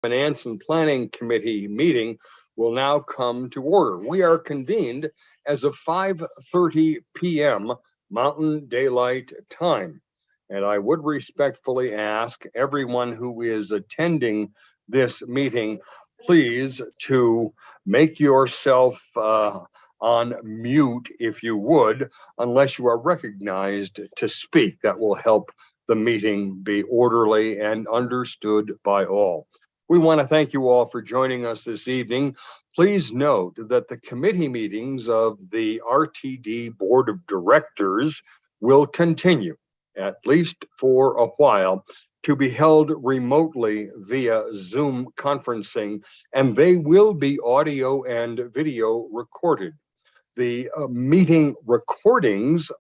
Finance and Planning Committee meeting will now come to order. We are convened as of 5:30 p.m. Mountain Daylight Time. And I would respectfully ask everyone who is attending this meeting, please to make yourself on mute if you would, unless you are recognized to speak. That will help the meeting be orderly and understood by all. We want to thank you all for joining us this evening. Please note that the committee meetings of the RTD Board of Directors will continue, at least for a while, to be held remotely via Zoom conferencing, and they will be audio and video recorded. The meeting recordings,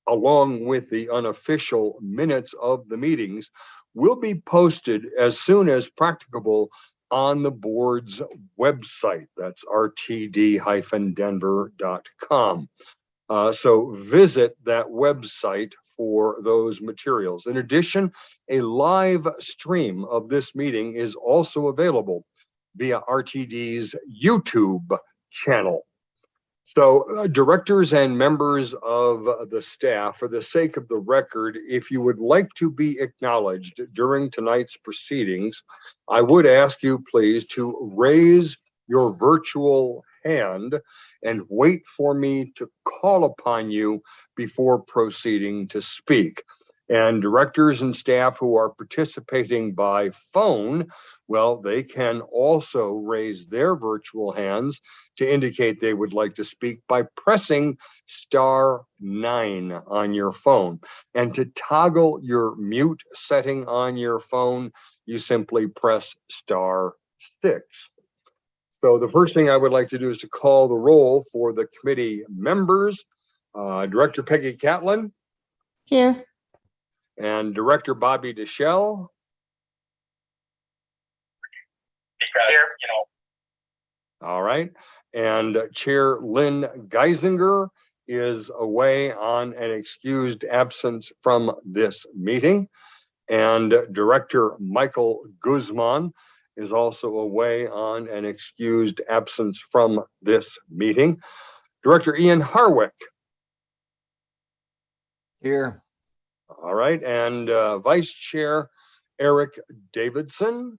along with the unofficial minutes of the meetings, will be posted as soon as practicable on the board's website. That's rtd-denver.com. So visit that website for those materials. In addition, a live stream of this meeting is also available via RTD's YouTube channel. So directors and members of the staff, for the sake of the record, if you would like to be acknowledged during tonight's proceedings, I would ask you please to raise your virtual hand and wait for me to call upon you before proceeding to speak. And directors and staff who are participating by phone, well, they can also raise their virtual hands to indicate they would like to speak by pressing *9 on your phone. And to toggle your mute setting on your phone, you simply press *6. So the first thing I would like to do is to call the roll for the committee members. Director Peggy Catlin. Here. And Director Bobby Deschel. Here, All right. And Chair Lynn Geisinger is away on an excused absence from this meeting. And Director Michael Guzman is also away on an excused absence from this meeting. Director Ian Harwick. Here. All right. And Vice Chair Eric Davidson.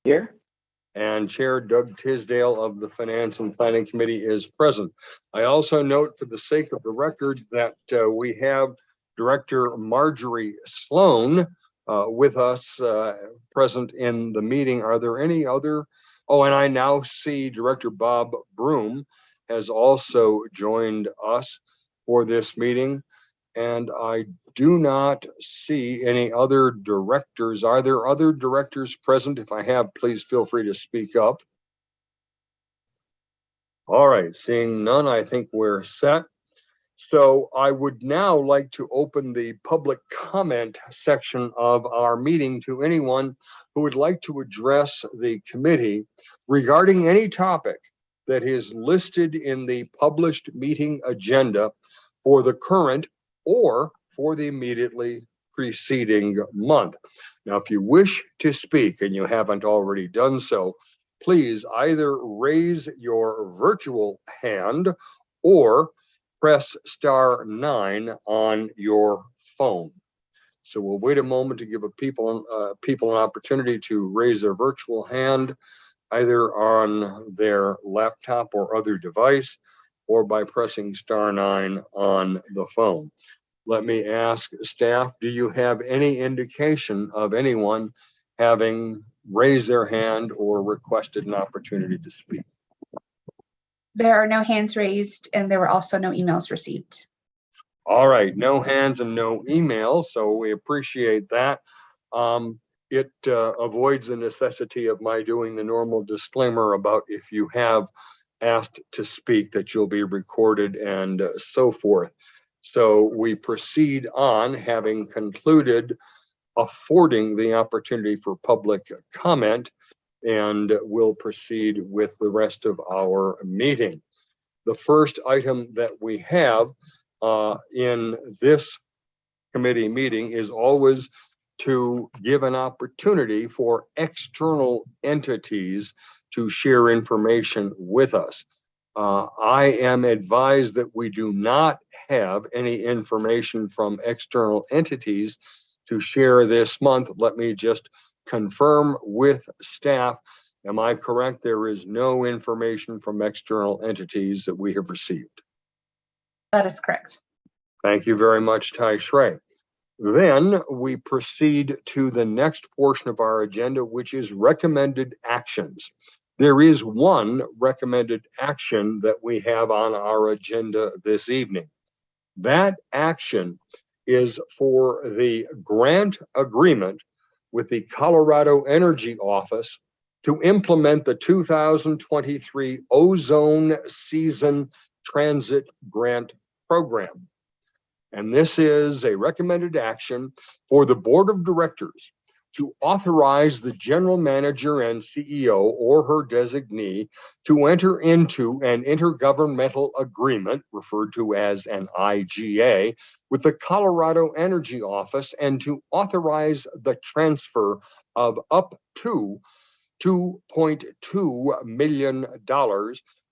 Here. And Chair Doug Tisdale of the Finance and Planning Committee is present. I also note, for the sake of the record, that we have Director Marjorie Sloan with us present in the meeting. Are there any other? Oh, and I now see Director Bob Broom has also joined us for this meeting. And I do not see any other directors. Are there other directors present? If I have, please feel free to speak up. All right, seeing none, I think we're set. So I would now like to open the public comment section of our meeting to anyone who would like to address the committee regarding any topic that is listed in the published meeting agenda for the current or for the immediately preceding month. Now, if you wish to speak and you haven't already done so, please either raise your virtual hand or press *9 on your phone. So we'll wait a moment to give people an opportunity to raise their virtual hand, either on their laptop or other device, or by pressing *9 on the phone. Let me ask staff, do you have any indication of anyone having raised their hand or requested an opportunity to speak? There are no hands raised, and there were also no emails received. All right, no hands and no emails, so we appreciate that. It avoids the necessity of my doing the normal disclaimer about if you have asked to speak that you'll be recorded and so forth. So we proceed on, having concluded affording the opportunity for public comment, and we'll proceed with the rest of our meeting. The first item that we have in this committee meeting is always to give an opportunity for external entities to share information with us. I am advised that we do not have any information from external entities to share this month. Let me just confirm with staff. Am I correct? There is no information from external entities that we have received. That is correct. Thank you very much, Tai Shrey. Then we proceed to the next portion of our agenda, which is recommended actions. There is one recommended action that we have on our agenda this evening. That action is for the grant agreement with the Colorado Energy Office to implement the 2023 Ozone Season Transit Grant Program. And this is a recommended action for the Board of Directors to authorize the general manager and CEO or her designee to enter into an intergovernmental agreement, referred to as an IGA, with the Colorado Energy Office, and to authorize the transfer of up to $2.2 million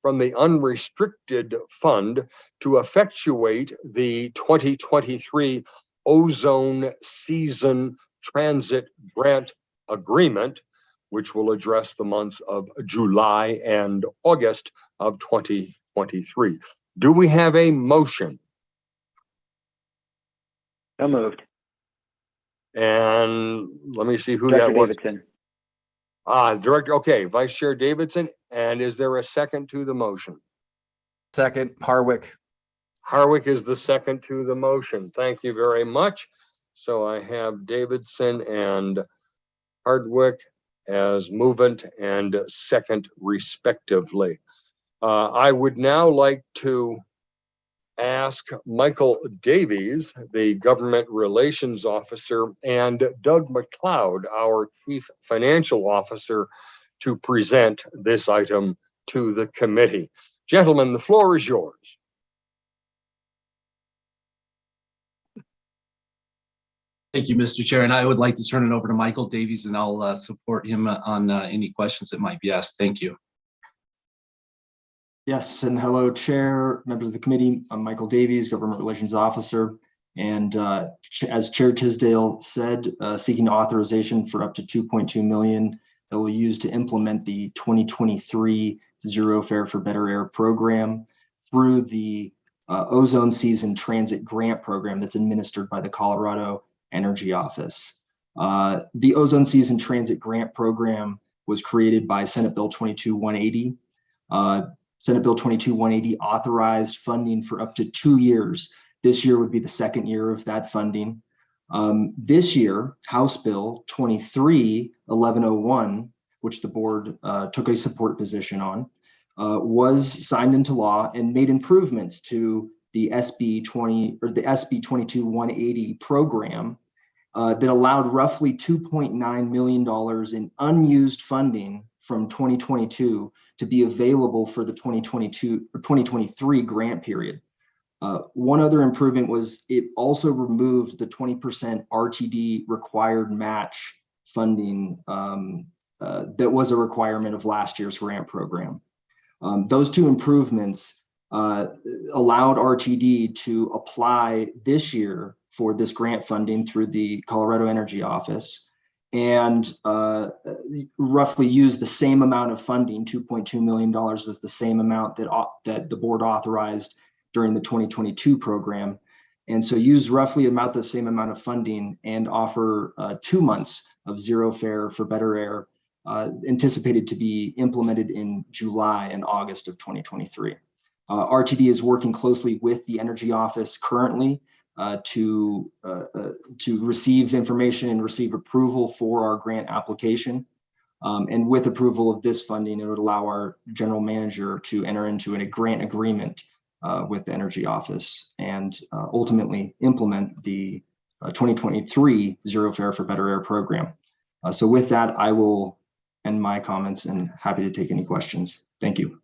from the unrestricted fund to effectuate the 2023 Ozone Season Transit Grant Agreement, which will address the months of July and August of 2023. Do we have a motion? So moved. And let me see who Director that was. Davidson. Director, okay, Vice Chair Davidson. And is there a second to the motion? Second, Harwick. Harwick is the second to the motion. Thank you very much. So I have Davidson and Hardwick as movement and second respectively. I would now like to ask Michael Davies, the Government Relations Officer, and Doug McLeod, our Chief Financial Officer, to present this item to the committee. Gentlemen, the floor is yours. Thank you, Mr. Chair. And I would like to turn it over to Michael Davies, and I'll support him on any questions that might be asked. Thank you. Yes, and hello, Chair, members of the committee. I'm Michael Davies, Government Relations Officer. And as Chair Tisdale said, seeking authorization for up to $2.2 million that will use to implement the 2023 Zero Fare for Better Air program through the Ozone Season Transit Grant Program that's administered by the Colorado Energy Office. The Ozone Season Transit Grant Program was created by Senate Bill 22-180. Senate Bill 22-180 authorized funding for up to 2 years. This year would be the second year of that funding. This year, House Bill 23-1101, which the board took a support position on, was signed into law and made improvements to the SB 22-180 program that allowed roughly $2.9 million in unused funding from 2022 to be available for the 2022 or 2023 grant period. One other improvement was it also removed the 20% RTD required match funding that was a requirement of last year's grant program. Those two improvements allowed RTD to apply this year for this grant funding through the Colorado Energy Office and roughly use the same amount of funding. $2.2 million was the same amount that the board authorized during the 2022 program. And so use roughly about the same amount of funding and offer 2 months of Zero Fare for Better Air anticipated to be implemented in July and August of 2023. RTD is working closely with the Energy Office currently to receive information and receive approval for our grant application. And with approval of this funding, it would allow our general manager to enter into a grant agreement with the Energy Office and ultimately implement the 2023 Zero Fare for Better Air program. So with that, I will end my comments and happy to take any questions. Thank you.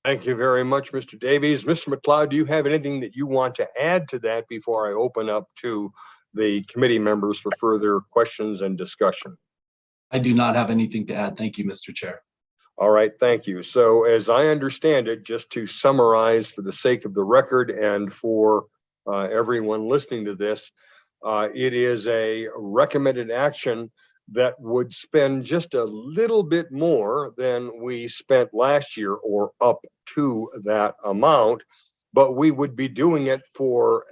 Thank you very much, Mr. Davies. Mr. McLeod, do you have anything that you want to add to that before I open up to the committee members for further questions and discussion. I do not have anything to add. Thank you, Mr. Chair. All right, thank you. So as I understand it, just to summarize for the sake of the record and for everyone listening to this, it is a recommended action that would spend just a little bit more than we spent last year or up to that amount, but we would be doing it for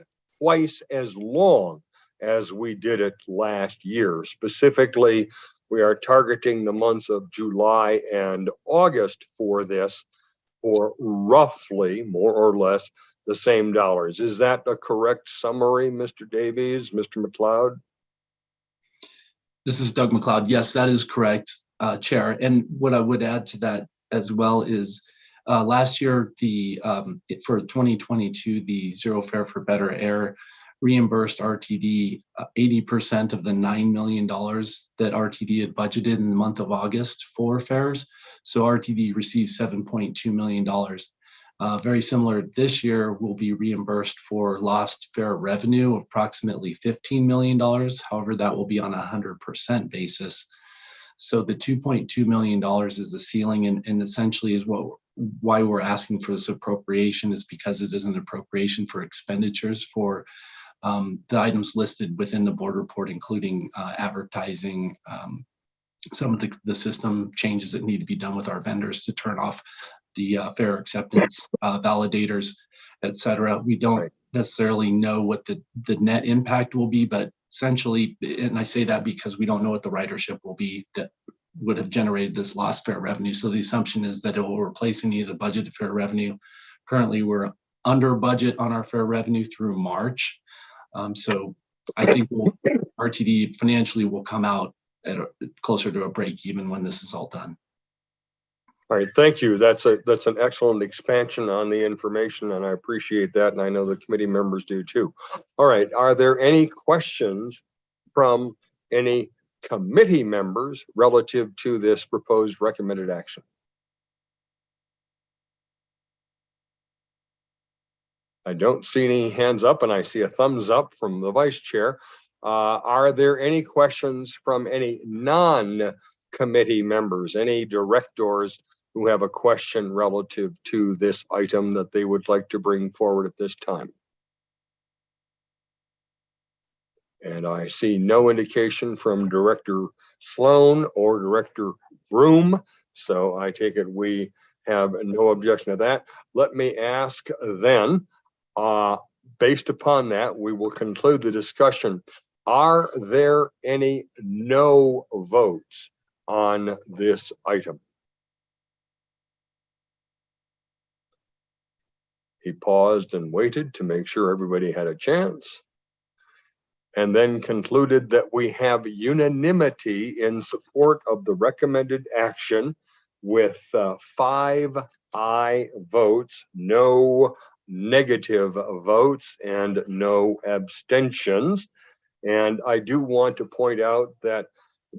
twice as long as we did it last year. Specifically, we are targeting the months of July and August for this for roughly, more or less, the same dollars. Is that a correct summary, Mr. Davies, Mr. McLeod? This is Doug McLeod. Yes, that is correct, Chair. And what I would add to that as well is last year, for 2022, the Zero Fare for Better Air reimbursed RTD 80% of the $9 million that RTD had budgeted in the month of August for fares. So RTD received $7.2 million. Very similar this year, will be reimbursed for lost fare revenue of approximately $15 million. However, that will be on a 100% basis. So the $2.2 million is the ceiling, and essentially is why we're asking for this appropriation, is because it is an appropriation for expenditures for the items listed within the board report, including advertising, some of the system changes that need to be done with our vendors to turn off the fare acceptance validators, et cetera. We don't necessarily know what the net impact will be, but essentially, and I say that because we don't know what the ridership will be that would have generated this lost fare revenue. So the assumption is that it will replace any of the budgeted fare revenue. Currently, we're under budget on our fare revenue through March. So I think RTD financially will come out at closer to a break even when this is all done. All right, thank you. That's an excellent expansion on the information, and I appreciate that, and I know the committee members do too. All right, are there any questions from any committee members relative to this proposed recommended action? I don't see any hands up, and I see a thumbs up from the vice chair. Are there any questions from any non-committee members, any directors who have a question relative to this item that they would like to bring forward at this time? And I see no indication from Director Sloan or Director Broom, so I take it we have no objection to that. Let me ask then, based upon that, we will conclude the discussion. Are there any no votes on this item? He paused and waited to make sure everybody had a chance, and then concluded that we have unanimity in support of the recommended action with 5 aye votes, no negative votes, and no abstentions. And I do want to point out that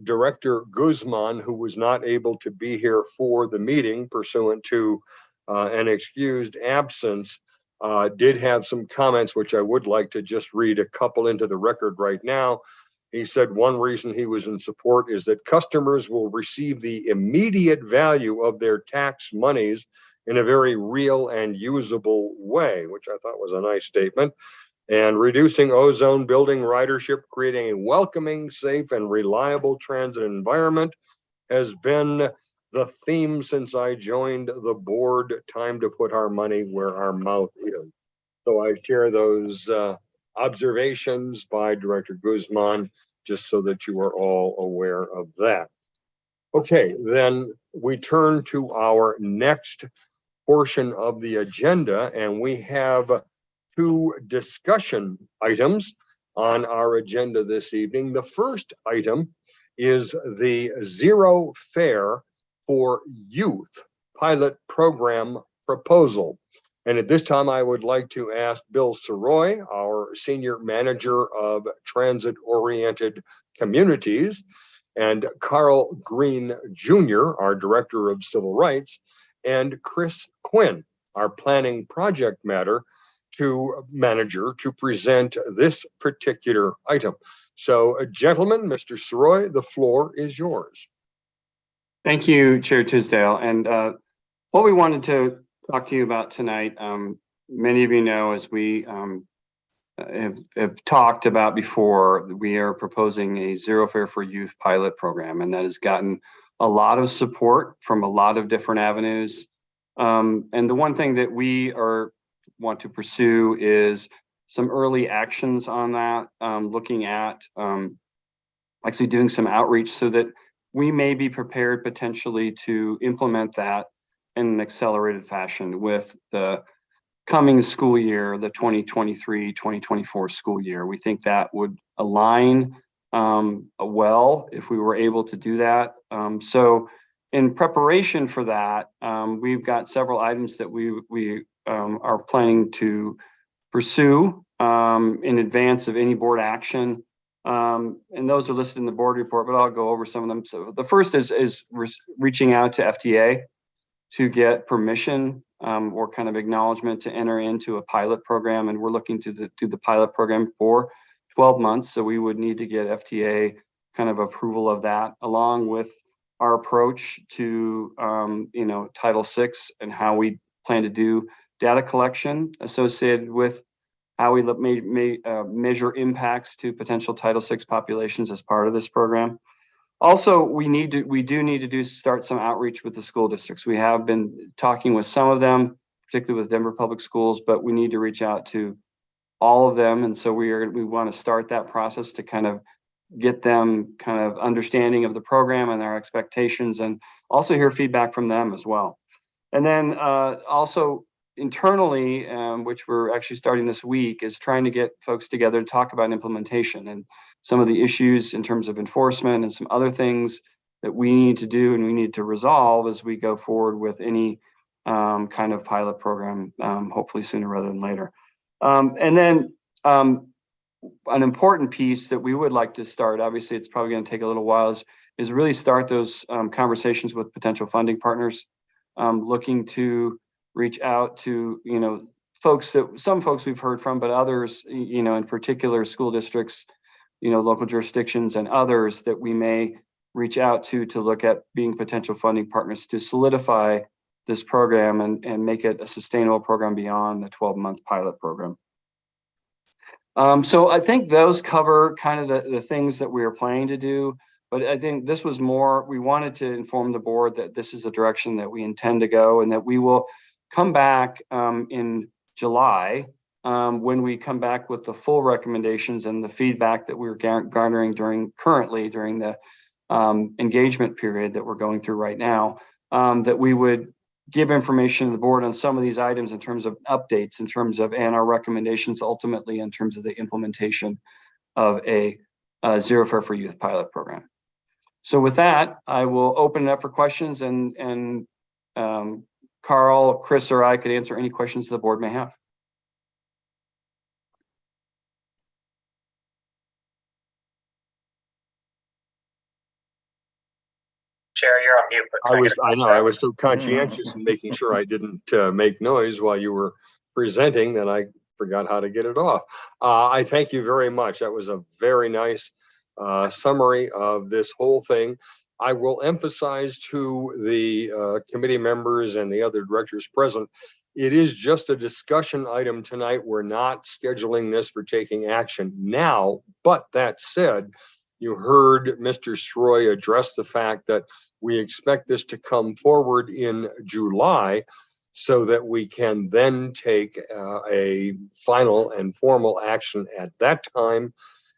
Director Guzman, who was not able to be here for the meeting pursuant to an excused absence, did have some comments, which I would like to just read a couple into the record right now. He said one reason he was in support is that customers will receive the immediate value of their tax monies in a very real and usable way, which I thought was a nice statement. And reducing ozone, building ridership, creating a welcoming, safe, and reliable transit environment has been the theme since I joined the board. Time to put our money where our mouth is. So I share those observations by Director Guzman, just so that you are all aware of that. Okay, then we turn to our next portion of the agenda, and we have 2 discussion items on our agenda this evening. The first item is the Zero Fare for Youth pilot program proposal. And at this time, I would like to ask Bill Soroy, our Senior Manager of Transit-Oriented Communities, and Carl Green Jr., our Director of Civil Rights, and Chris Quinn, our Planning Project Matter, to manager to present this particular item. So, gentlemen, Mr. Soroy, the floor is yours. Thank you, Chair Tisdale. And what we wanted to talk to you about tonight, many of you know, as we have talked about before, we are proposing a Zero Fare for Youth pilot program, and that has gotten a lot of support from a lot of different avenues. And the one thing that we want to pursue is some early actions on that, looking at actually doing some outreach so that we may be prepared potentially to implement that in an accelerated fashion with the coming school year, the 2023-2024 school year. We think that would align well if we were able to do that. So in preparation for that, we've got several items that we are planning to pursue in advance of any board action. And those are listed in the board report, but I'll go over some of them. So the first is reaching out to FDA to get permission or kind of acknowledgement to enter into a pilot program. And we're looking to do the pilot program for 12 months. So we would need to get FDA kind of approval of that, along with our approach to Title VI and how we plan to do data collection associated with how we measure impacts to potential Title VI populations as part of this program. Also, we do need to start some outreach with the school districts. We have been talking with some of them, particularly with Denver Public Schools, but we need to reach out to all of them. And so we want to start that process to kind of get them kind of understanding of the program and their expectations, and also hear feedback from them as well. And then also internally, which we're actually starting this week, is trying to get folks together to talk about implementation and some of the issues in terms of enforcement and some other things that we need to do and we need to resolve as we go forward with any kind of pilot program, hopefully sooner rather than later. And then an important piece that we would like to start, obviously it's probably going to take a little while, is really start those conversations with potential funding partners, looking to reach out to, some folks we've heard from, but others, in particular school districts, local jurisdictions and others that we may reach out to look at being potential funding partners to solidify this program and make it a sustainable program beyond the 12-month pilot program. So I think those cover kind of the things that we are planning to do, but I think this was more, we wanted to inform the board that this is a direction that we intend to go, and that we will come back in July when we come back with the full recommendations and the feedback that we're garnering during the engagement period that we're going through right now, that we would give information to the board on some of these items in terms of updates, and our recommendations ultimately in terms of the implementation of a Zero Fare for Youth pilot program. So with that, I will open it up for questions, and Carl, Chris, or I could answer any questions the board may have. Chair, you're on mute. But I was so conscientious in making sure I didn't make noise while you were presenting that I forgot how to get it off. I thank you very much. That was a very nice summary of this whole thing. I will emphasize to the committee members and the other directors present, it is just a discussion item tonight. We're not scheduling this for taking action now, but that said, you heard Mr. Sroy address the fact that we expect this to come forward in July so that we can then take a final and formal action at that time.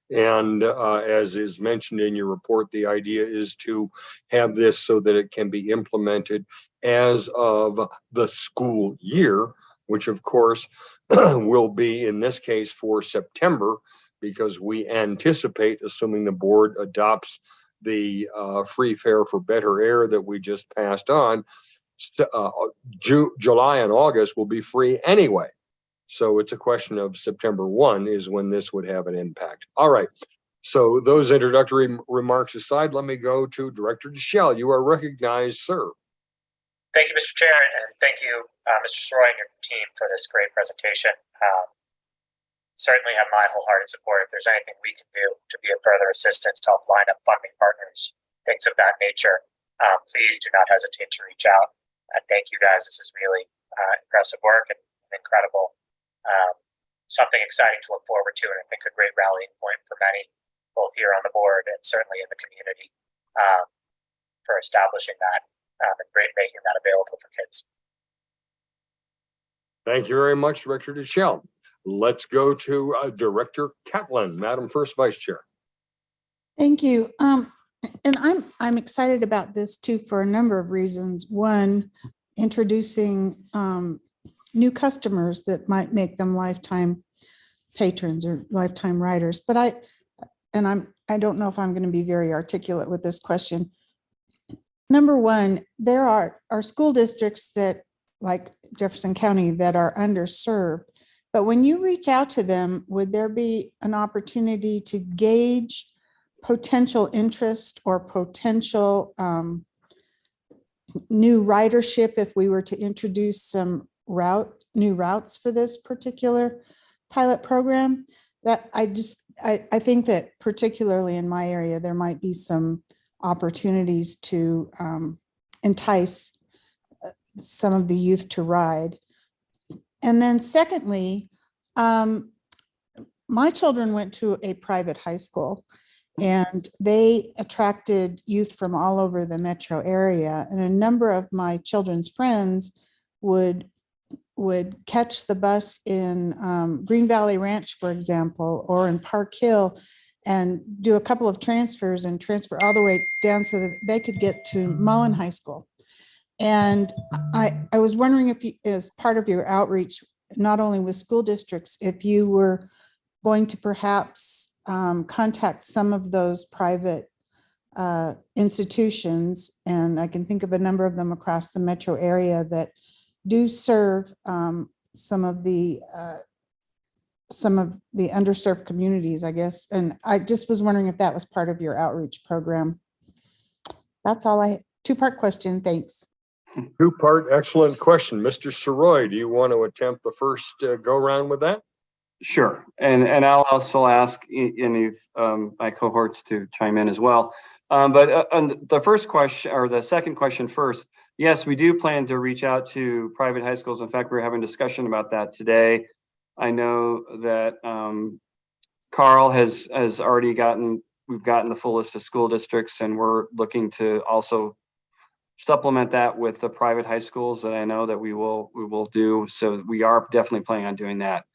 And as is mentioned in your report, the idea is to have this so that it can be implemented as of the school year, which of course will be in this case for September, because we anticipate, assuming the board adopts the free fare for better air that we just passed on, July and August will be free anyway. So it's a question of September 1 is when this would have an impact. All right. So those introductory remarks aside, let me go to Director Deschel. You are recognized, sir. Thank you, Mr. Chair, and thank you, Mr. Sroy and your team for this great presentation. certainly have my wholehearted support. If there's anything we can do to be of further assistance to help line up funding partners, things of that nature, please do not hesitate to reach out. And thank you guys. This is really impressive work and incredible. Something exciting to look forward to, and I think a great rallying point for many, both here on the board and certainly in the community, for establishing that and making that available for kids. Thank you very much, Director Deschel. Let's go to Director Catlin, Madam First Vice Chair. Thank you. And I'm excited about this too for a number of reasons. One, introducing new customers that might make them lifetime patrons or lifetime riders. But I don't know if I'm going to be very articulate with this question. Number one, there are school districts that, like Jefferson County, that are underserved. But when you reach out to them, would there be an opportunity to gauge potential interest or potential new ridership if we were to introduce some new routes for this particular pilot program? That I think that particularly in my area, there might be some opportunities to entice some of the youth to ride. And then secondly, my children went to a private high school, and they attracted youth from all over the metro area. And a number of my children's friends would catch the bus in Green Valley Ranch, for example, or in Park Hill, and do a couple of transfers and transfer all the way down so that they could get to Mullen High School. And I was wondering if you, as part of your outreach, not only with school districts, if you were going to perhaps contact some of those private institutions, and I can think of a number of them across the metro area that do serve some of the underserved communities, I guess. And I just was wondering if that was part of your outreach program. That's all two-part question. Thanks. Two-part, excellent question. Mr. Soroy, do you want to attempt the first go round with that? Sure. And I'll also ask any of my cohorts to chime in as well. But on the first question, or the second question first, yes, we do plan to reach out to private high schools. In fact, we're having a discussion about that today. I know that Carl has already we've gotten the full list of school districts, and we're looking to also supplement that with the private high schools that I know that we will do. So we are definitely planning on doing that.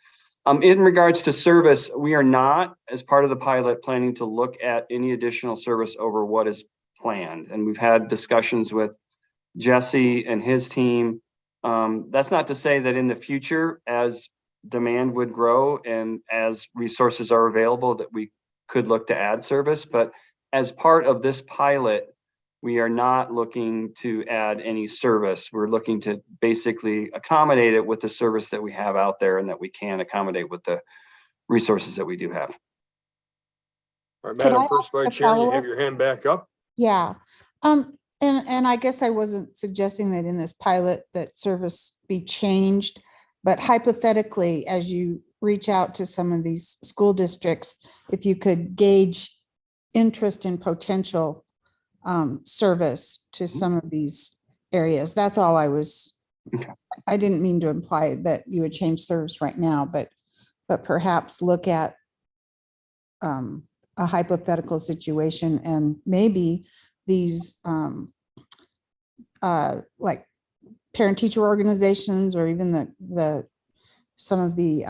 In regards to service, we are not, as part of the pilot, planning to look at any additional service over what is planned. And we've had discussions with Jesse and his team. That's not to say that in the future, as demand would grow and as resources are available, that we could look to add service. But as part of this pilot, we are not looking to add any service. We're looking to basically accommodate it with the service that we have out there and that we can accommodate with the resources that we do have. All right, Madam First Vice Chair, you have your hand back up. Yeah. And I guess I wasn't suggesting that in this pilot that service be changed, but hypothetically, as you reach out to some of these school districts, if you could gauge interest in potential service to some of these areas. That's all I was, Okay. I didn't mean to imply that you would change service right now, but perhaps look at a hypothetical situation, and maybe these like parent-teacher organizations, or even some of the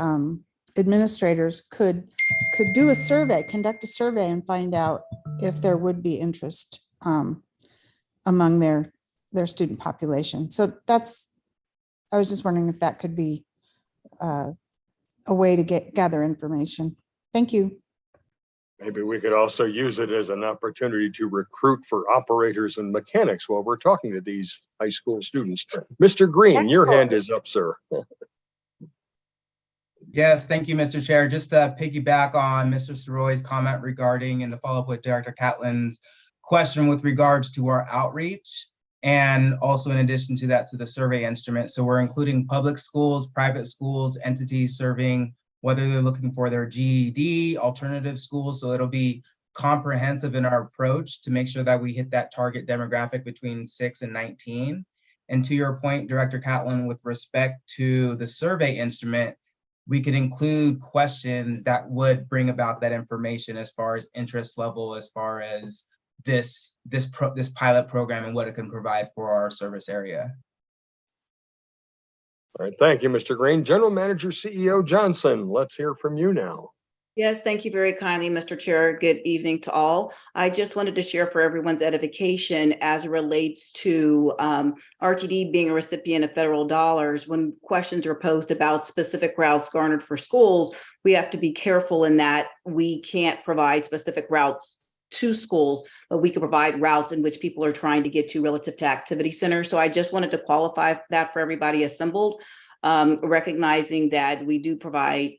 administrators could do a survey, conduct a survey, and find out if there would be interest among their student population. So I was just wondering if that could be a way to gather information. Thank you. Maybe we could also use it as an opportunity to recruit for operators and mechanics while we're talking to these high school students. Mr. Green, your hand is up, sir. Yes, thank you, Mr. Chair. Just to piggyback on Mr. Soroy's comment regarding, and to follow up with Director Catlin's question with regards to our outreach. And also in addition to that, to the survey instrument. So we're including public schools, private schools, entities serving, whether they're looking for their GED, alternative schools. So it'll be comprehensive in our approach to make sure that we hit that target demographic between 6 and 19. And to your point, Director Catlin, with respect to the survey instrument, we could include questions that would bring about that information as far as interest level, as far as this pilot program and what it can provide for our service area. All right, thank you, Mr. Green. General Manager, CEO Johnson, let's hear from you now. Yes, thank you very kindly, Mr. Chair. Good evening to all. I just wanted to share for everyone's edification as it relates to RTD being a recipient of federal dollars. When questions are posed about specific routes garnered for schools, we have to be careful in that we can't provide specific routes to schools, but we can provide routes in which people are trying to get to relative to activity centers. So I just wanted to qualify that for everybody assembled, recognizing that we do provide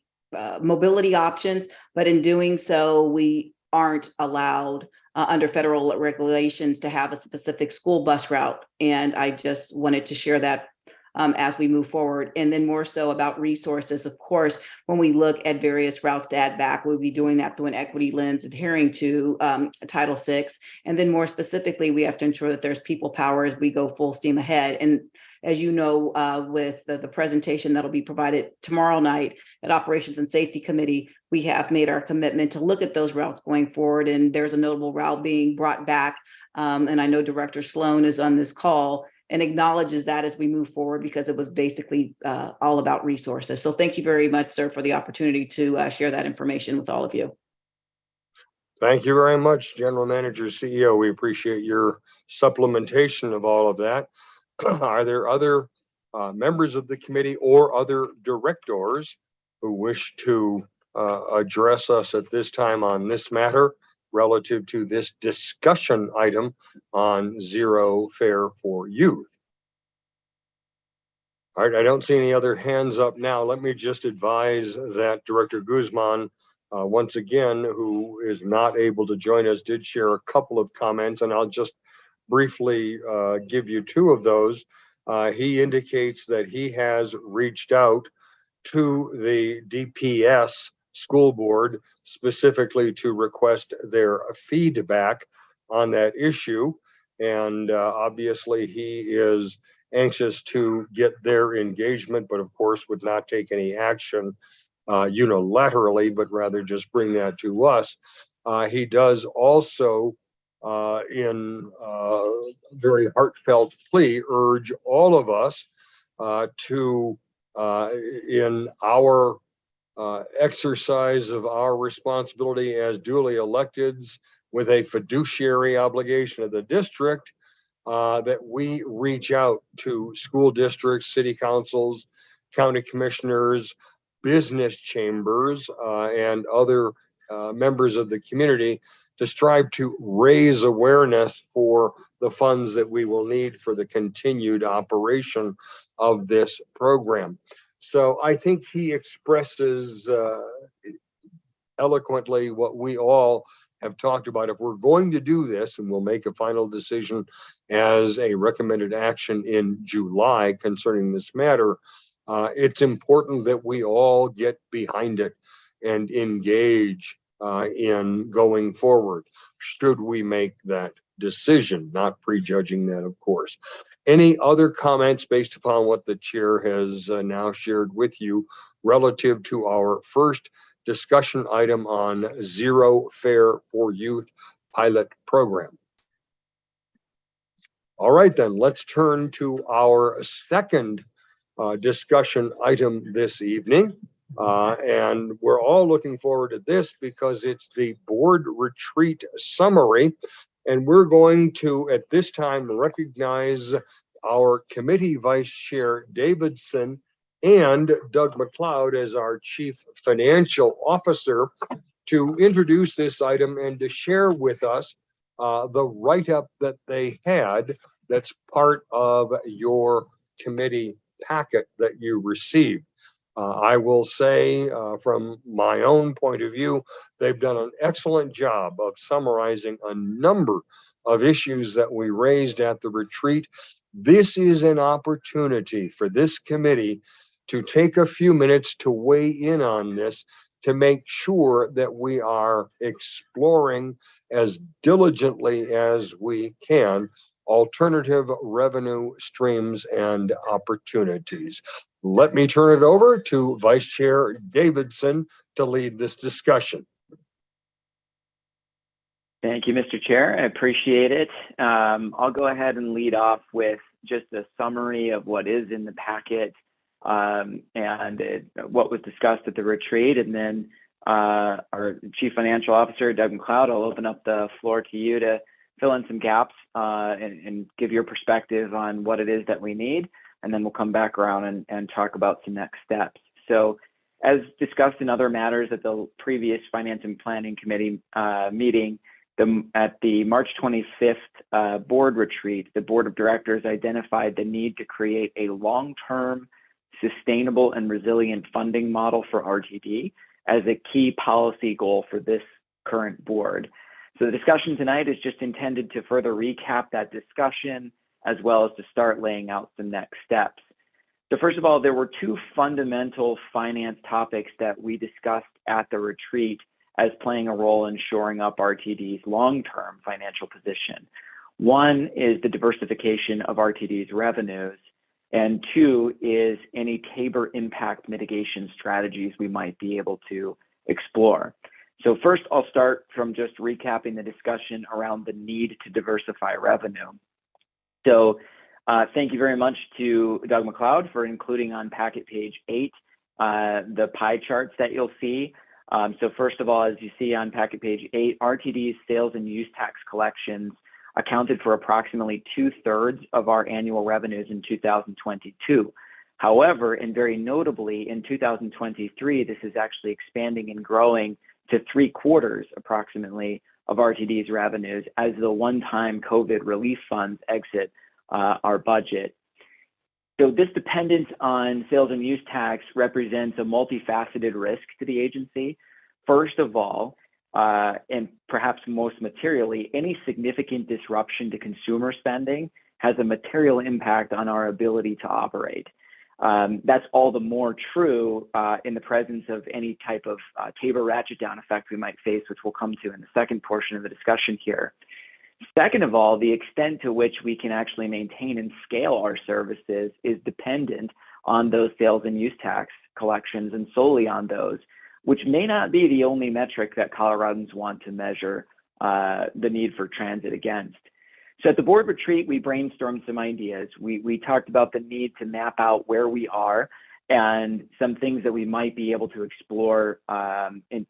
mobility options, but in doing so, we aren't allowed under federal regulations to have a specific school bus route. And I just wanted to share that as we move forward. And then more so about resources. Of course, when we look at various routes to add back, we'll be doing that through an equity lens, adhering to Title VI. And then more specifically, we have to ensure that there's people power as we go full steam ahead. And as you know, with the presentation that'll be provided tomorrow night at Operations and Safety Committee, we have made our commitment to look at those routes going forward. And there's a notable route being brought back. And I know Director Sloan is on this call and acknowledges that as we move forward, because it was basically all about resources. So thank you very much, sir, for the opportunity to share that information with all of you. Thank you very much, General Manager, CEO. We appreciate your supplementation of all of that. Are there other members of the committee or other directors who wish to address us at this time on this matter relative to this discussion item on zero fare for youth? All right, I don't see any other hands up now. Let me just advise that Director Guzman, once again, who is not able to join us, did share a couple of comments, and I'll just briefly give you two of those. He indicates that he has reached out to the DPS school board specifically to request their feedback on that issue. And obviously he is anxious to get their engagement, but of course would not take any action unilaterally, but rather just bring that to us. He does also in very heartfelt plea urge all of us to in our exercise of our responsibility as duly electeds with a fiduciary obligation of the district, that we reach out to school districts, city councils, county commissioners, business chambers, and other members of the community to strive to raise awareness for the funds that we will need for the continued operation of this program. So I think he expresses eloquently what we all have talked about. If we're going to do this, and we'll make a final decision as a recommended action in July concerning this matter, it's important that we all get behind it and engage in going forward, should we make that decision, not prejudging that, of course. Any other comments based upon what the chair has now shared with you relative to our first discussion item on zero fare for youth pilot program? All right, then let's turn to our second discussion item this evening. And we're all looking forward to this because it's the board retreat summary. And we're going to, at this time, recognize our committee vice chair, Davidson, and Doug McLeod as our chief financial officer to introduce this item and to share with us the write-up that they had that's part of your committee packet that you received. I will say from my own point of view, they've done an excellent job of summarizing a number of issues that we raised at the retreat. This is an opportunity for this committee to take a few minutes to weigh in on this, to make sure that we are exploring as diligently as we can alternative revenue streams and opportunities. Let me turn it over to Vice Chair Davidson to lead this discussion. Thank you, Mr. Chair. I appreciate it. I'll go ahead and lead off with just a summary of what is in the packet and what was discussed at the retreat. And then our Chief Financial Officer, Doug McLeod, I'll open up the floor to you to fill in some gaps and give your perspective on what it is that we need. And then we'll come back around and talk about some next steps. So as discussed in other matters at the previous Finance and Planning Committee meeting, at the March 25th board retreat, the board of directors identified the need to create a long-term, sustainable and resilient funding model for RTD as a key policy goal for this current board. So the discussion tonight is just intended to further recap that discussion, as well as to start laying out some next steps. So first of all, there were two fundamental finance topics that we discussed at the retreat as playing a role in shoring up RTD's long-term financial position. One is the diversification of RTD's revenues, and two is any Tabor impact mitigation strategies we might be able to explore. So first, I'll start from just recapping the discussion around the need to diversify revenue. So thank you very much to Doug McLeod for including on packet page 8 the pie charts that you'll see. So first of all, as you see on packet page 8, RTD's sales and use tax collections accounted for approximately 2/3 of our annual revenues in 2022. However, and very notably in 2023, this is actually expanding and growing to 3/4 approximately of RTD's revenues as the one-time COVID relief funds exit our budget. So this dependence on sales and use tax represents a multifaceted risk to the agency. First of all, and perhaps most materially, any significant disruption to consumer spending has a material impact on our ability to operate. That's all the more true in the presence of any type of Tabor ratchet down effect we might face, which we'll come to in the second portion of the discussion here. Second of all, the extent to which we can actually maintain and scale our services is dependent on those sales and use tax collections and solely on those, which may not be the only metric that Coloradans want to measure the need for transit against. So at the board retreat, we brainstormed some ideas. We talked about the need to map out where we are and some things that we might be able to explore in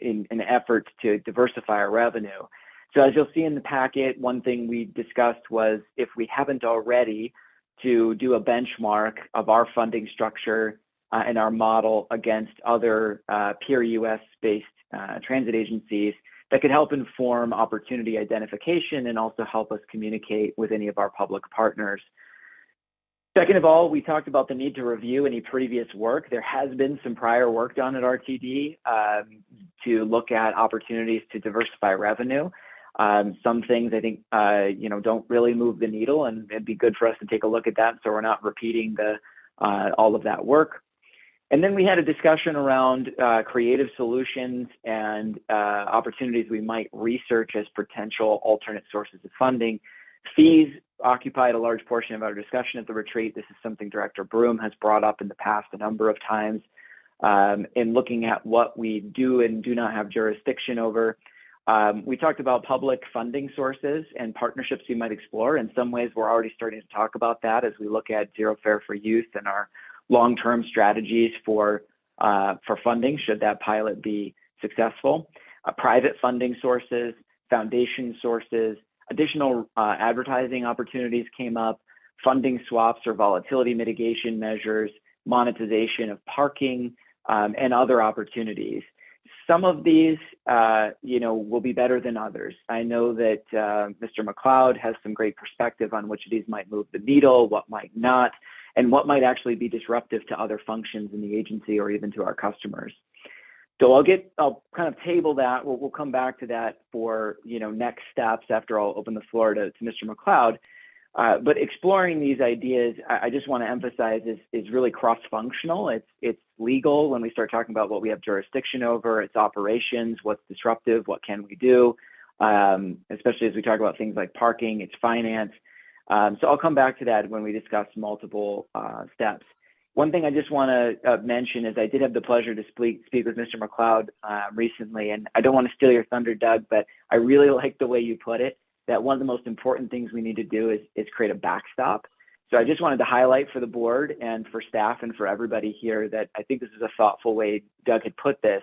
an effort to diversify our revenue. So as you'll see in the packet, one thing we discussed was, if we haven't already, to do a benchmark of our funding structure and our model against other peer US-based transit agencies that could help inform opportunity identification and also help us communicate with any of our public partners. Second of all, we talked about the need to review any previous work. There has been some prior work done at RTD to look at opportunities to diversify revenue. Some things I think don't really move the needle, and it'd be good for us to take a look at that so we're not repeating all of that work. And then we had a discussion around creative solutions and opportunities we might research as potential alternate sources of funding. Fees occupied a large portion of our discussion at the retreat. This is something Director Broom has brought up in the past a number of times in looking at what we do and do not have jurisdiction over. We talked about public funding sources and partnerships we might explore. In some ways, we're already starting to talk about that as we look at Zero Fare for Youth and our long-term strategies for funding, should that pilot be successful. Private funding sources, foundation sources, additional advertising opportunities came up, funding swaps or volatility mitigation measures, monetization of parking, and other opportunities. Some of these, will be better than others. I know that Mr. McLeod has some great perspective on which of these might move the needle, what might not, and what might actually be disruptive to other functions in the agency or even to our customers. So I'll kind of table that. We'll come back to that for, next steps after I'll open the floor to Mr. McLeod. But exploring these ideas, I just want to emphasize is really cross-functional. It's legal when we start talking about what we have jurisdiction over. It's operations, what's disruptive, what can we do, especially as we talk about things like parking. It's finance. So I'll come back to that when we discuss multiple steps. One thing I just want to mention is I did have the pleasure to speak with Mr. McLeod recently, and I don't want to steal your thunder, Doug, but I really like the way you put it, that one of the most important things we need to do is create a backstop. So I just wanted to highlight for the board and for staff and for everybody here that I think this is a thoughtful way Doug had put this.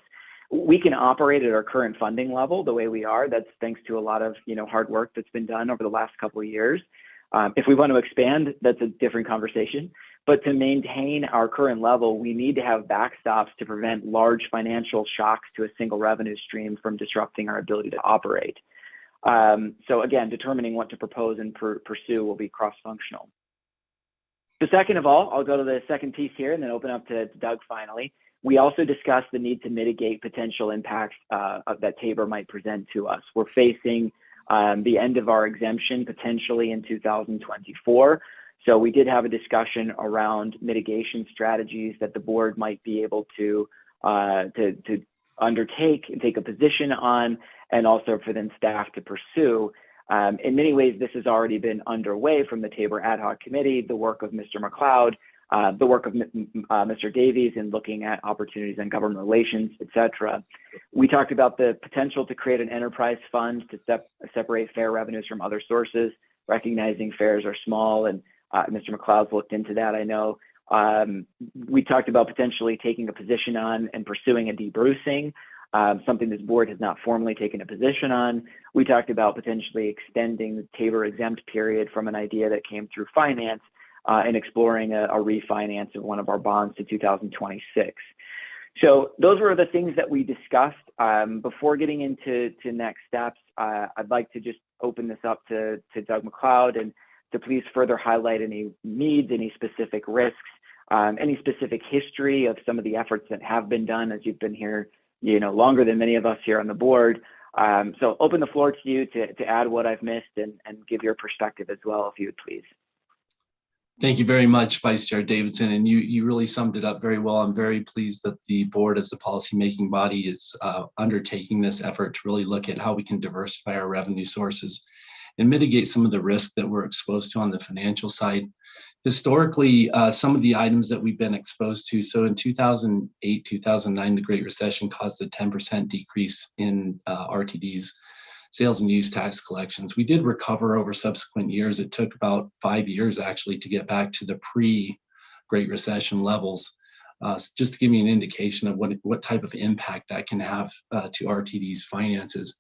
We can operate at our current funding level the way we are. That's thanks to a lot of hard work that's been done over the last couple of years. If we want to expand, that's a different conversation. But to maintain our current level, we need to have backstops to prevent large financial shocks to a single revenue stream from disrupting our ability to operate. So again, determining what to propose and pursue will be cross-functional. So second of all, I'll go to the second piece here and then open up to Doug finally. We also discussed the need to mitigate potential impacts that Tabor might present to us. We're facing the end of our exemption potentially in 2024. So we did have a discussion around mitigation strategies that the board might be able to undertake and take a position on, and also for then staff to pursue. In many ways, this has already been underway from the Tabor Ad Hoc Committee, the work of Mr. McLeod, the work of Mr. Davies in looking at opportunities in government relations, et cetera. We talked about the potential to create an enterprise fund to separate fare revenues from other sources, recognizing fares are small, and Mr. McLeod's looked into that, I know. We talked about potentially taking a position on and pursuing a debrucing, something this board has not formally taken a position on. We talked about potentially extending the Tabor exempt period from an idea that came through finance and exploring a refinance of one of our bonds to 2026. So those were the things that we discussed. Before getting into next steps, I'd like to just open this up to Doug McLeod and to please further highlight any needs, any specific risks, any specific history of some of the efforts that have been done as you've been here, longer than many of us here on the board. So open the floor to you to add what I've missed and give your perspective as well, if you would please. Thank you very much, Vice Chair Davidson, and you really summed it up very well. I'm very pleased that the board as the policymaking body is undertaking this effort to really look at how we can diversify our revenue sources and mitigate some of the risk that we're exposed to on the financial side. Historically, some of the items that we've been exposed to, so in 2008, 2009, the Great Recession caused a 10% decrease in RTD's sales and use tax collections. We did recover over subsequent years. It took about 5 years actually to get back to the pre-Great Recession levels. Just to give you an indication of what type of impact that can have to RTD's finances.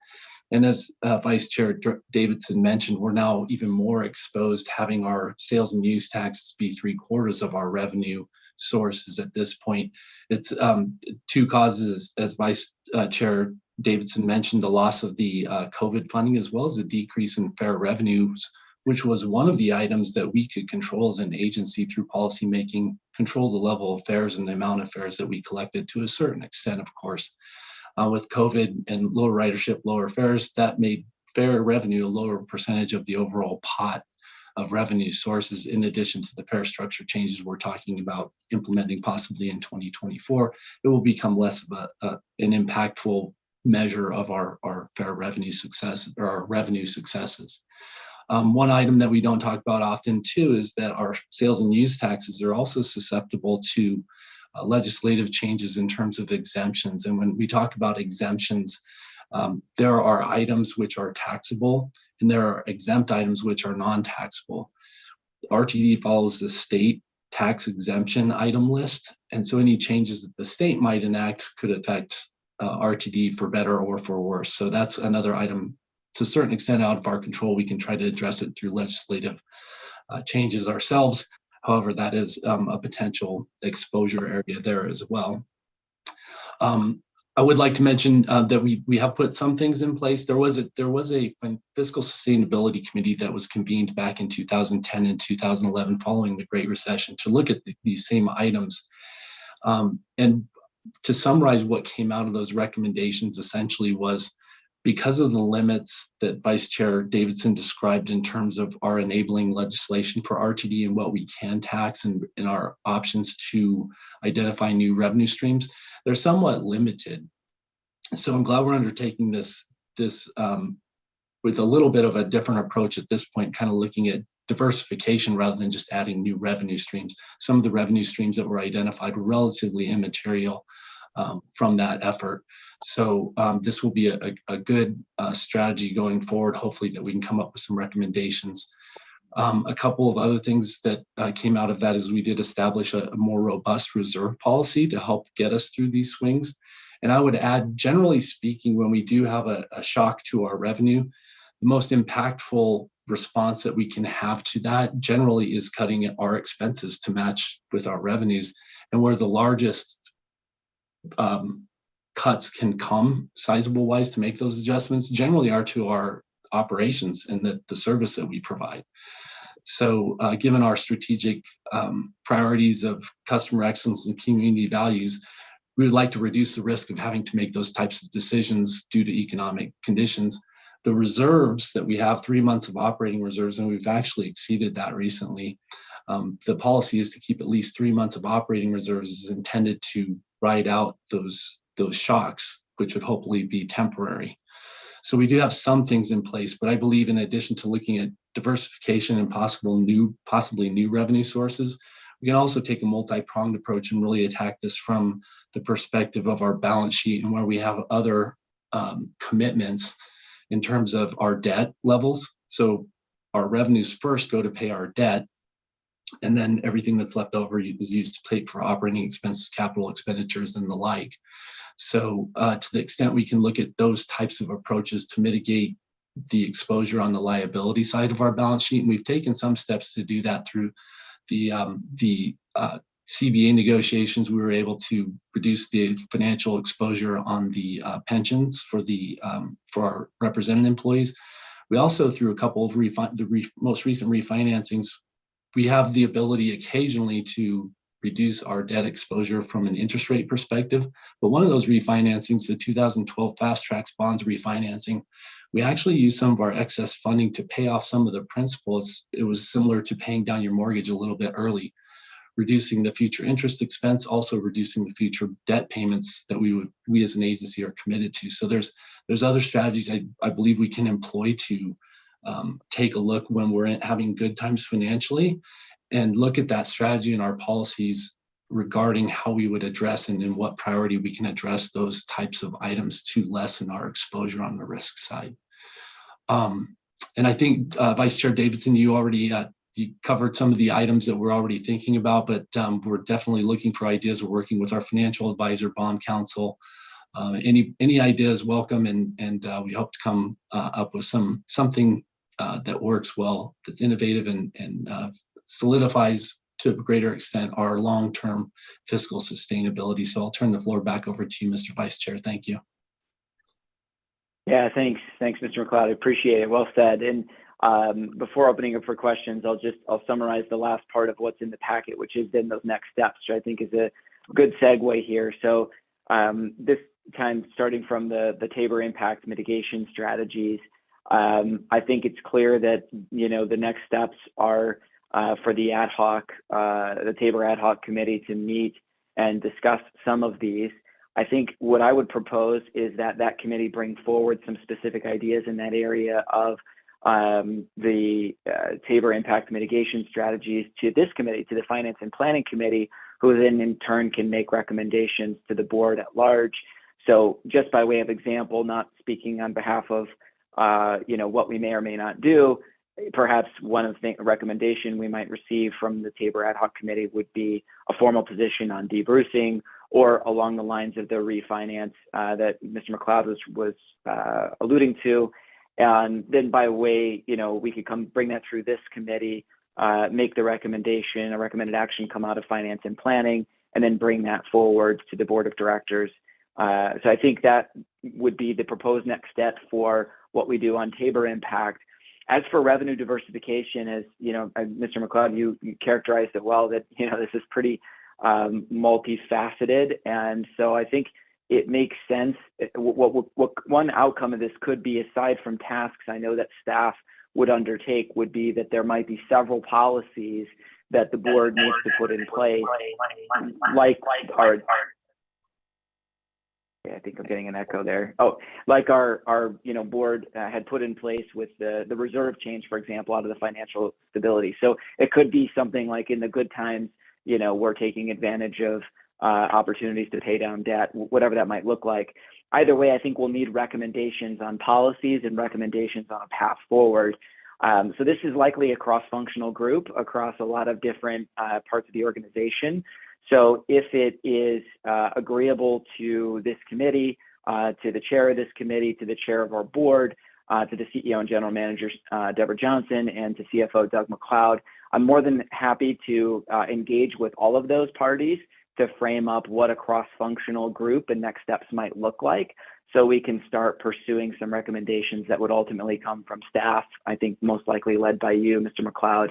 And as Vice Chair Davidson mentioned, we're now even more exposed, having our sales and use taxes be 3/4 of our revenue sources at this point. It's two causes, as Vice Chair Davidson mentioned, the loss of the COVID funding, as well as the decrease in fare revenues, which was one of the items that we could control as an agency through policymaking, control the level of fares and the amount of fares that we collected to a certain extent, of course. With COVID and lower ridership, lower fares, that made fare revenue a lower percentage of the overall pot of revenue sources, in addition to the fare structure changes we're talking about implementing possibly in 2024. It will become less of an impactful measure of our fare revenue success or our revenue successes. One item that we don't talk about often too is that our sales and use taxes are also susceptible to legislative changes in terms of exemptions. And when we talk about exemptions, there are items which are taxable and there are exempt items which are non-taxable. RTD follows the state tax exemption item list. And so any changes that the state might enact could affect RTD for better or for worse. So that's another item to a certain extent out of our control. We can try to address it through legislative changes ourselves. However, that is a potential exposure area there as well. I would like to mention that we have put some things in place. There was a fiscal sustainability committee that was convened back in 2010 and 2011 following the Great Recession to look at these same items. And to summarize what came out of those recommendations essentially was, because of the limits that Vice Chair Davidson described in terms of our enabling legislation for RTD and what we can tax and our options to identify new revenue streams, they're somewhat limited. So I'm glad we're undertaking this with a little bit of a different approach at this point, kind of looking at diversification rather than just adding new revenue streams. Some of the revenue streams that were identified were relatively immaterial from that effort. So this will be a good strategy going forward, hopefully, that we can come up with some recommendations. A couple of other things that came out of that is we did establish a more robust reserve policy to help get us through these swings. And I would add, generally speaking, when we do have a shock to our revenue, the most impactful response that we can have to that generally is cutting our expenses to match with our revenues. And where the largest cuts can come sizable wise to make those adjustments generally are to our operations and the service that we provide. So given our strategic priorities of customer excellence and community values, we would like to reduce the risk of having to make those types of decisions due to economic conditions. The reserves that we have, 3 months of operating reserves, and we've actually exceeded that recently. The policy is to keep at least 3 months of operating reserves, is intended to ride out those shocks, which would hopefully be temporary. So we do have some things in place, but I believe in addition to looking at diversification and possibly new revenue sources, we can also take a multi-pronged approach and really attack this from the perspective of our balance sheet and where we have other commitments in terms of our debt levels. So our revenues first go to pay our debt, and then everything that's left over is used to pay for operating expenses, capital expenditures, and the like. So to the extent we can look at those types of approaches to mitigate the exposure on the liability side of our balance sheet, and we've taken some steps to do that through the CBA negotiations. We were able to reduce the financial exposure on the pensions for our represented employees. We also, through a couple of most recent refinancings, we have the ability occasionally to reduce our debt exposure from an interest rate perspective. But one of those refinancings, the 2012 Fast Tracks bonds refinancing, we actually used some of our excess funding to pay off some of the principals. It was similar to paying down your mortgage a little bit early, reducing the future interest expense, also reducing the future debt payments that we as an agency are committed to. So there's other strategies I believe we can employ to take a look when we're having good times financially, and look at that strategy and our policies regarding how we would address and in what priority we can address those types of items to lessen our exposure on the risk side. And I think Vice Chair Davidson, you already you covered some of the items that we're already thinking about, but we're definitely looking for ideas. We're working with our financial advisor, bond counsel. Any ideas welcome, and we hope to come up with something that works well, that's innovative and solidifies to a greater extent our long-term fiscal sustainability. So I'll turn the floor back over to you, Mr. Vice Chair. Thank you. Yeah, thanks, Mr. McLeod. I appreciate it. Well said. And before opening up for questions, I'll summarize the last part of what's in the packet, which is then those next steps, which I think is a good segue here. So this time, starting from the Tabor impact mitigation strategies, I think it's clear that the next steps are for the Tabor ad hoc committee to meet and discuss some of these. I think what I would propose is that committee bring forward some specific ideas in that area of the Tabor impact mitigation strategies to this committee, to the Finance and Planning Committee, who then in turn can make recommendations to the board at large. So just by way of example, not speaking on behalf of what we may or may not do, perhaps one of the recommendation we might receive from the Tabor ad hoc committee would be a formal position on debrucing, or along the lines of the refinance that Mr. McLeod was alluding to. And then by way, we could bring that through this committee, make the recommendation, a recommended action come out of Finance and Planning, and then bring that forward to the Board of Directors. So I think that would be the proposed next step for what we do on Tabor impact. As for revenue diversification, as Mr. McLeod, you characterized it well, that this is pretty multifaceted. And so I think it makes sense. What one outcome of this could be, aside from tasks I know that staff would undertake, would be that there might be several policies that the board needs to put in place, like our, I think I'm getting an echo there. Oh, like our board had put in place with the reserve change, for example, out of the financial stability. So it could be something like, in the good times, we're taking advantage of opportunities to pay down debt, whatever that might look like. Either way, I think we'll need recommendations on policies and recommendations on a path forward. So this is likely a cross-functional group across a lot of different parts of the organization. So if it is agreeable to this committee, to the chair of this committee, to the chair of our board, to the CEO and general manager, Deborah Johnson, and to CFO Doug McLeod, I'm more than happy to engage with all of those parties to frame up what a cross-functional group and next steps might look like, so we can start pursuing some recommendations that would ultimately come from staff, I think most likely led by you, Mr. McLeod,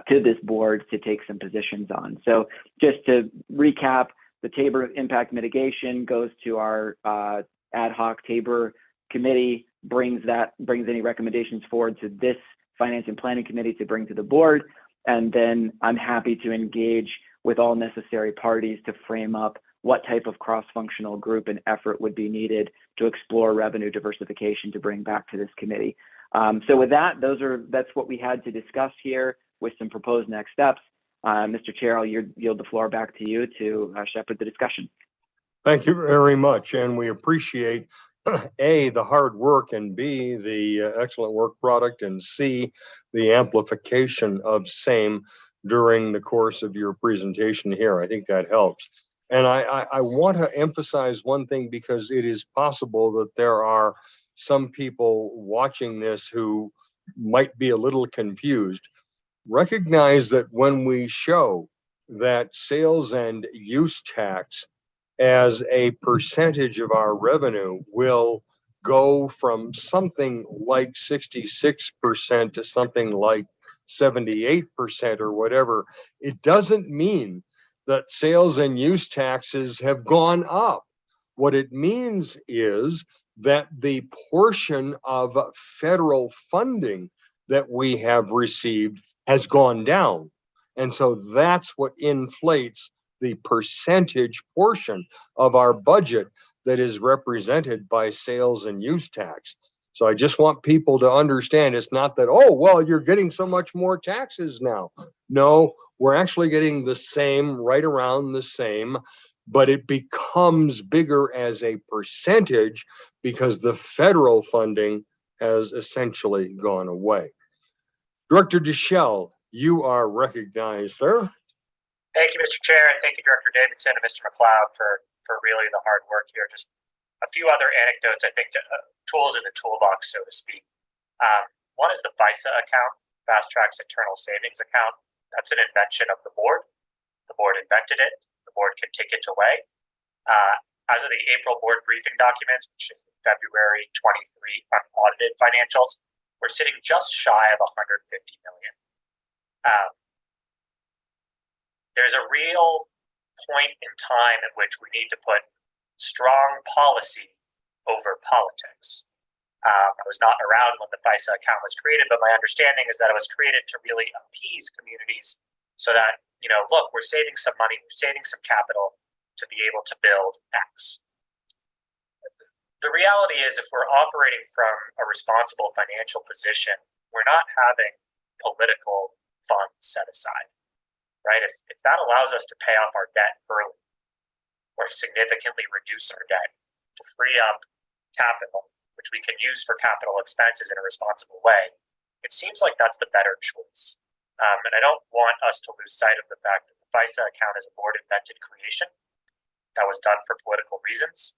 to this board to take some positions on. So just to recap, the Tabor Impact Mitigation goes to our ad hoc Tabor committee, brings any recommendations forward to this Finance and Planning Committee to bring to the board. And then I'm happy to engage with all necessary parties to frame up what type of cross-functional group and effort would be needed to explore revenue diversification to bring back to this committee. So with that, that's what we had to discuss here with some proposed next steps. Mr. Chair, I'll yield the floor back to you to shepherd the discussion. Thank you very much. And we appreciate A, the hard work, and B, the excellent work product, and C, the amplification of same during the course of your presentation here. I think that helps. And I want to emphasize one thing, because it is possible that there are some people watching this who might be a little confused. Recognize that when we show that sales and use tax as a percentage of our revenue will go from something like 66% to something like 78% or whatever, it doesn't mean that sales and use taxes have gone up. What it means is that the portion of federal funding that we have received has gone down. And so that's what inflates the percentage portion of our budget that is represented by sales and use tax. So I just want people to understand, it's not that, oh, well, you're getting so much more taxes now. No, we're actually getting the same, right around the same, but it becomes bigger as a percentage because the federal funding has essentially gone away. Director Deschel, you are recognized, sir. Thank you, Mr. Chair, and thank you, Director Davidson and Mr. McLeod for really the hard work here. Just a few other anecdotes, I think, tools in the toolbox, so to speak. One is the FISA account, Fast Track's internal savings account. That's an invention of the board. The board invented it. The board can take it away. As of the April board briefing documents, which is the February 23 unaudited financials, we're sitting just shy of 150 million. There's a real point in time at which we need to put strong policy over politics. I was not around when the FISA account was created, but my understanding is that it was created to really appease communities so that, look, we're saving some money, we're saving some capital to be able to build X. The reality is, if we're operating from a responsible financial position, we're not having political funds set aside, right? If that allows us to pay off our debt early or significantly reduce our debt to free up capital, which we can use for capital expenses in a responsible way, it seems like that's the better choice. And I don't want us to lose sight of the fact that the FISA account is a board-invented creation that was done for political reasons.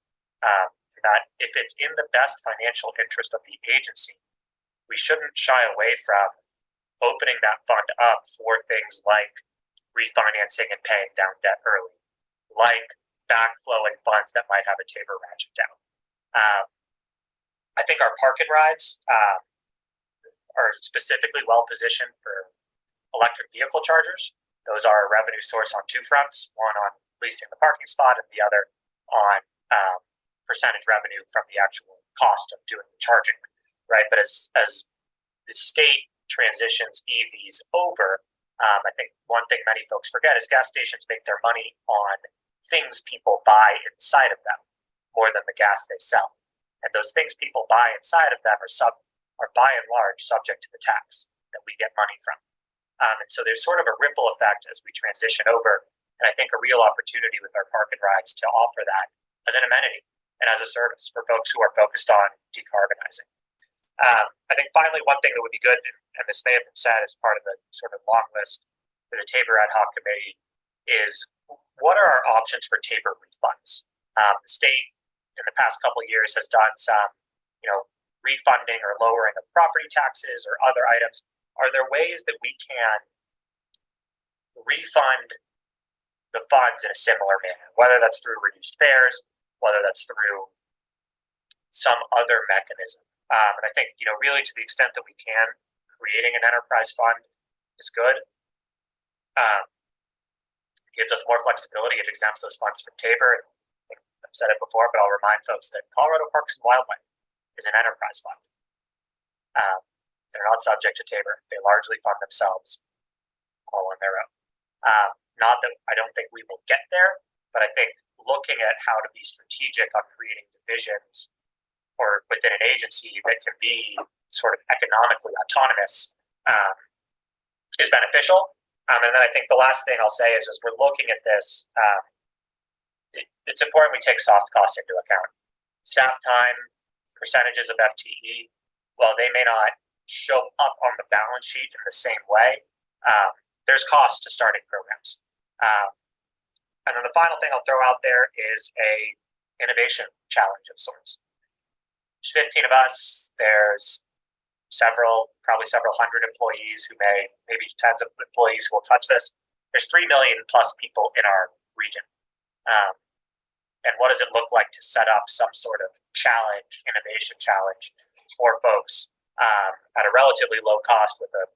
That if it's in the best financial interest of the agency, we shouldn't shy away from opening that fund up for things like refinancing and paying down debt early, like backflowing funds that might have a Tabor ratchet down. I think our park and rides are specifically well positioned for electric vehicle chargers. Those are a revenue source on two fronts, one on leasing the parking spot and the other on percentage revenue from the actual cost of doing the charging, right? But as the state transitions EVs over, I think one thing many folks forget is gas stations make their money on things people buy inside of them more than the gas they sell. And those things people buy inside of them are by and large subject to the tax that we get money from. And so there's sort of a ripple effect as we transition over. And I think a real opportunity with our park and rides to offer that as an amenity and as a service for folks who are focused on decarbonizing. I think finally, one thing that would be good, and this may have been said as part of the sort of long list for the Tabor Ad Hoc Committee, is what are our options for Tabor refunds? The state in the past couple of years has done some, refunding or lowering of property taxes or other items. Are there ways that we can refund the funds in a similar manner, whether that's through reduced fares, whether that's through some other mechanism? And I think, really to the extent that we can, creating an enterprise fund is good. Gives us more flexibility. It exempts those funds from Tabor. I've said it before, but I'll remind folks that Colorado Parks and Wildlife is an enterprise fund. They're not subject to Tabor. They largely fund themselves all on their own. Not that I don't think we will get there, but I think looking at how to be strategic on creating divisions or within an agency that can be sort of economically autonomous is beneficial. And then I think the last thing I'll say is, as we're looking at this, it's important we take soft costs into account. Staff time, percentages of FTE, while they may not show up on the balance sheet in the same way, there's costs to starting programs. And then the final thing I'll throw out there is a innovation challenge of sorts. There's 15 of us. There's probably several hundred employees who maybe tens of employees who will touch this. There's 3 million plus people in our region. And what does it look like to set up some sort of challenge, innovation challenge for folks at a relatively low cost with a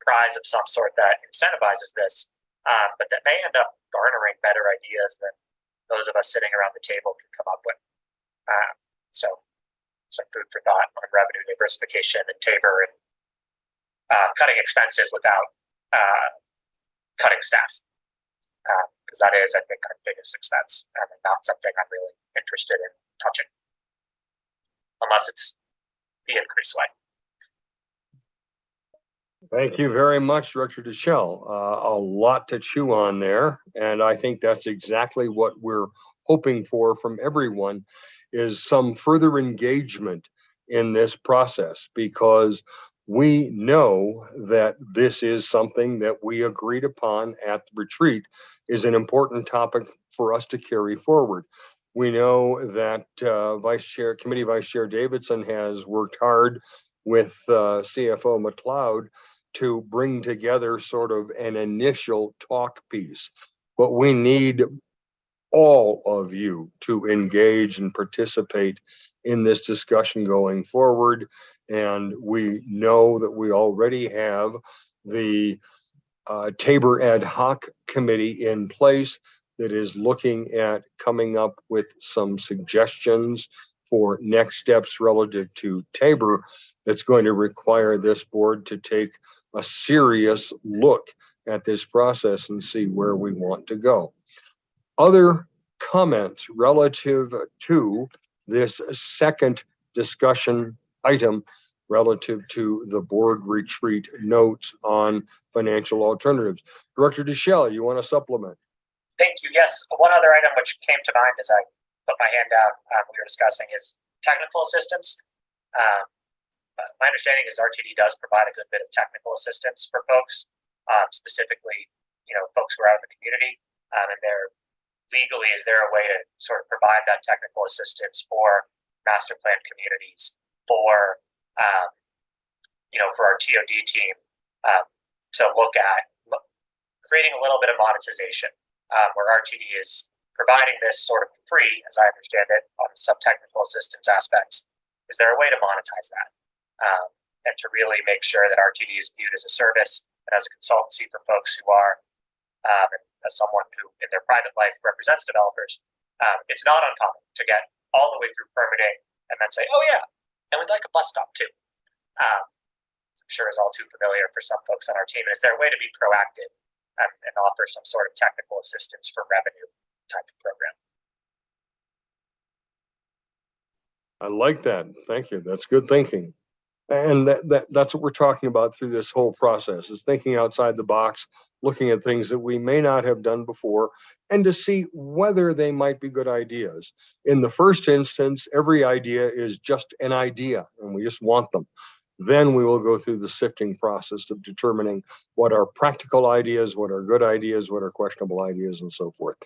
prize of some sort that incentivizes this, but that may end up garnering better ideas than those of us sitting around the table can come up with. So some food for thought on revenue diversification and Tabor and cutting expenses without cutting staff. Because that is, I think, our biggest expense and not something I'm really interested in touching. Unless it's the increased way. Thank you very much, Director Deschel. A lot to chew on there. And I think that's exactly what we're hoping for from everyone, is some further engagement in this process, because we know that this is something that we agreed upon at the retreat is an important topic for us to carry forward. We know that Committee Vice Chair Davidson has worked hard with CFO McLeod to bring together sort of an initial talk piece, but we need all of you to engage and participate in this discussion going forward. And we know that we already have the Tabor Ad Hoc Committee in place that is looking at coming up with some suggestions for next steps relative to Tabor. That's going to require this board to take a serious look at this process and see where we want to go. Other comments relative to this second discussion item relative to the board retreat notes on financial alternatives. Director Deschel, you want to supplement? Thank you. Yes, one other item which came to mind as I put my hand down, we were discussing, is technical assistance. My understanding is RTD does provide a good bit of technical assistance for folks, specifically, folks who are out in the community, and legally, is there a way to sort of provide that technical assistance for master plan communities, for our TOD team, to look at creating a little bit of monetization, where RTD is providing this sort of free, as I understand it, on some technical assistance aspects. Is there a way to monetize that? And to really make sure that RTD is viewed as a service and as a consultancy for folks who are And as someone who in their private life represents developers, it's not uncommon to get all the way through permitting and then say, oh yeah, and we'd like a bus stop too. I'm sure is all too familiar for some folks on our team. Is there a way to be proactive and offer some sort of technical assistance for revenue type of program? I like that. Thank you. That's good thinking. And that's what we're talking about through this whole process, is thinking outside the box, looking at things that we may not have done before, and to see whether they might be good ideas. In the first instance, every idea is just an idea, and we just want them. Then we will go through the sifting process of determining what are practical ideas, what are good ideas, what are questionable ideas, and so forth.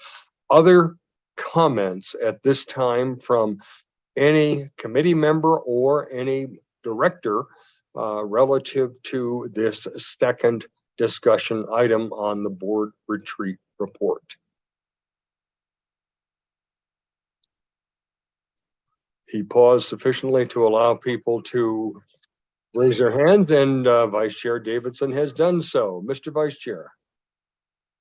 Other comments at this time from any committee member or any director relative to this second discussion item on the board retreat report? He paused sufficiently to allow people to raise their hands, and Vice Chair Davidson has done so. Mr. Vice Chair.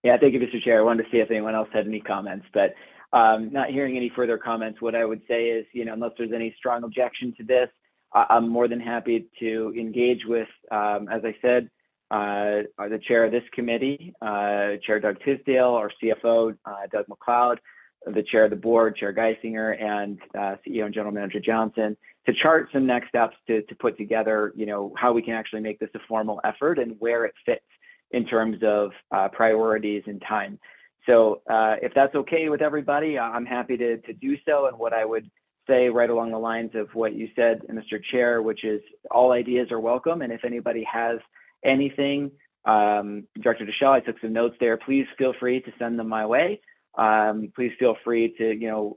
Yeah, thank you, Mr. Chair. I wanted to see if anyone else had any comments, but not hearing any further comments. What I would say is, unless there's any strong objection to this, I'm more than happy to engage with, as I said, the chair of this committee, Chair Doug Tisdale, our CFO, Doug McLeod, the chair of the board, Chair Geisinger, and CEO and General Manager Johnson, to chart some next steps to put together, how we can actually make this a formal effort and where it fits in terms of priorities and time. So if that's okay with everybody, I'm happy to do so. And what I would say right along the lines of what you said, Mr. Chair, which is all ideas are welcome. And if anybody has anything, Director Deschel, I took some notes there. Please feel free to send them my way. Please feel free to,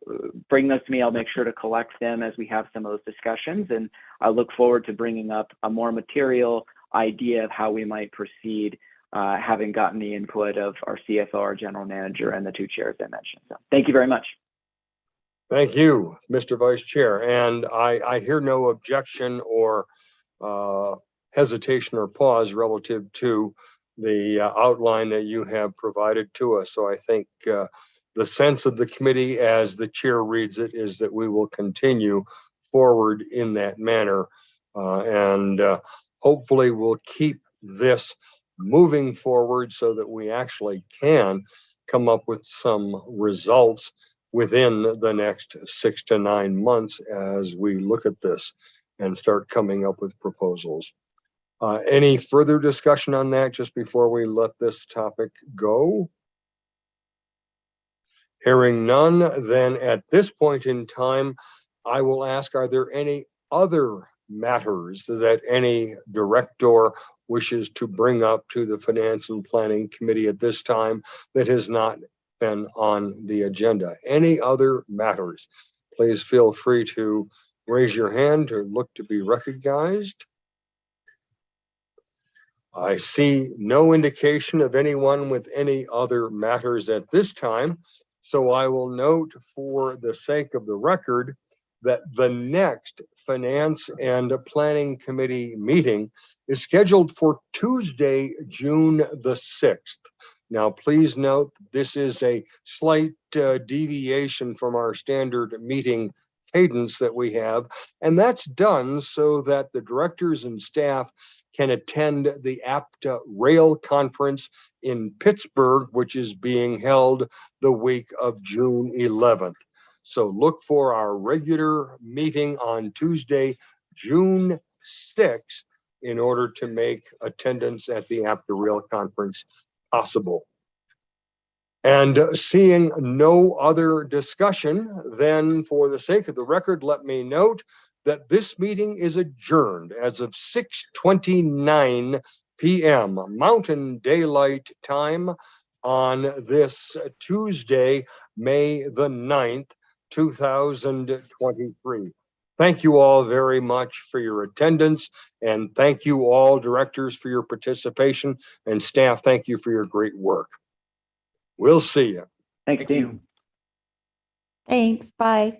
bring those to me. I'll make sure to collect them as we have some of those discussions. And I look forward to bringing up a more material idea of how we might proceed, having gotten the input of our CFO, our general manager, and the two chairs I mentioned. So thank you very much. Thank you, Mr. Vice Chair. And I hear no objection or hesitation or pause relative to the outline that you have provided to us. So I think the sense of the committee as the chair reads it is that we will continue forward in that manner. And hopefully we'll keep this moving forward so that we actually can come up with some results within the next 6 to 9 months as we look at this and start coming up with proposals. Any further discussion on that just before we let this topic go? Hearing none, then at this point in time, I will ask, are there any other matters that any director wishes to bring up to the Finance and Planning Committee at this time that has not been on the agenda? Any other matters? Please feel free to raise your hand or look to be recognized. I see no indication of anyone with any other matters at this time. So I will note for the sake of the record that the next Finance and Planning Committee meeting is scheduled for Tuesday, June the 6th. Now, please note, this is a slight deviation from our standard meeting cadence that we have, and that's done so that the directors and staff can attend the APTA Rail Conference in Pittsburgh, which is being held the week of June 11th. So look for our regular meeting on Tuesday, June 6th, in order to make attendance at the APTA Rail Conference possible. And seeing no other discussion, then for the sake of the record, let me note that this meeting is adjourned as of 6:29 p.m. Mountain Daylight Time on this Tuesday, May the 9th, 2023. Thank you all very much for your attendance, and thank you all directors for your participation, and staff, thank you for your great work. We'll see you. Thank you. Thanks. Bye.